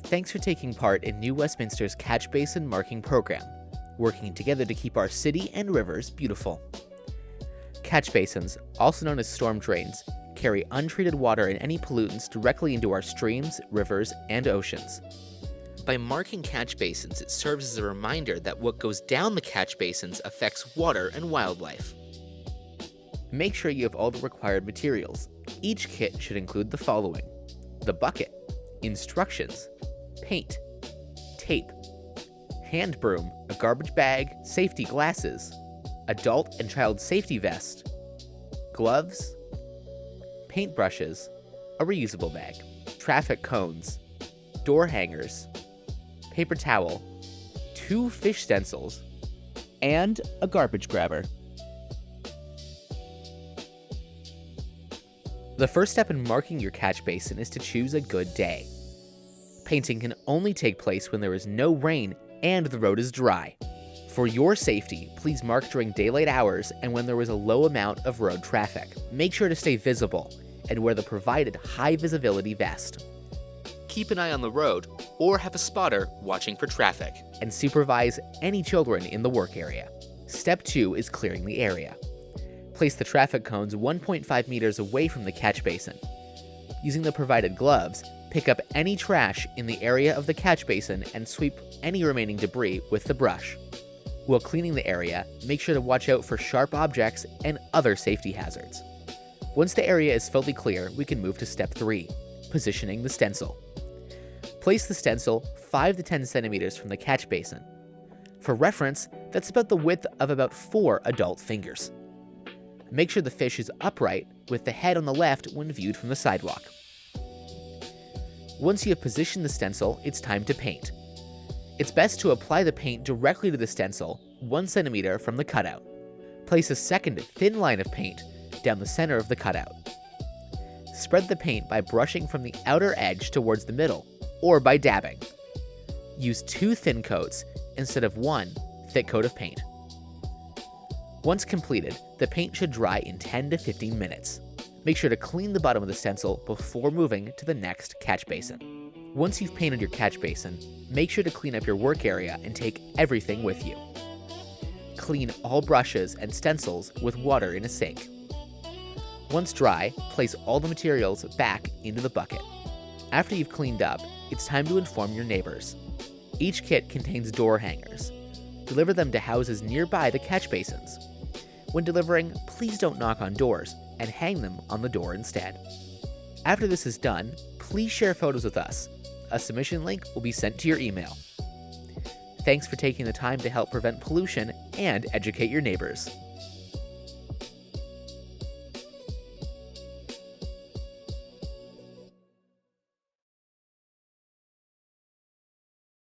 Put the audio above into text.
Thanks for taking part in New Westminster's Catch Basin Marking Program, working together to keep our city and rivers beautiful. Catch basins, also known as storm drains, carry untreated water and any pollutants directly into our streams, rivers, and oceans. By marking catch basins, it serves as a reminder that what goes down the catch basins affects water and wildlife. Make sure you have all the required materials. Each kit should include the following: the bucket, instructions, paint, tape, hand broom, a garbage bag, safety glasses, adult and child safety vest, gloves, paint brushes, a reusable bag, traffic cones, door hangers, paper towel, 2 fish stencils, and a garbage grabber. The first step in marking your catch basin is to choose a good day. Painting can only take place when there is no rain and the road is dry. For your safety, please mark during daylight hours and when there is a low amount of road traffic. Make sure to stay visible and wear the provided high visibility vest. Keep an eye on the road or have a spotter watching for traffic, and supervise any children in the work area. Step 2 is clearing the area. Place the traffic cones 1.5 meters away from the catch basin. Using the provided gloves, pick up any trash in the area of the catch basin and sweep any remaining debris with the brush. While cleaning the area, make sure to watch out for sharp objects and other safety hazards. Once the area is fully clear, we can move to step 3, positioning the stencil. Place the stencil 5 to 10 centimeters from the catch basin. For reference, that's about the width of about 4 adult fingers. Make sure the fish is upright with the head on the left when viewed from the sidewalk. Once you have positioned the stencil, it's time to paint. It's best to apply the paint directly to the stencil 1 centimeter from the cutout. Place a second thin line of paint down the center of the cutout. Spread the paint by brushing from the outer edge towards the middle, or by dabbing. Use 2 thin coats instead of 1 thick coat of paint. Once completed, the paint should dry in 10 to 15 minutes. Make sure to clean the bottom of the stencil before moving to the next catch basin. Once you've painted your catch basin, make sure to clean up your work area and take everything with you. Clean all brushes and stencils with water in a sink. Once dry, place all the materials back into the bucket. After you've cleaned up, it's time to inform your neighbors. Each kit contains door hangers. Deliver them to houses nearby the catch basins. When delivering, please don't knock on doors and hang them on the door instead. After this is done, please share photos with us. A submission link will be sent to your email. Thanks for taking the time to help prevent pollution and educate your neighbors.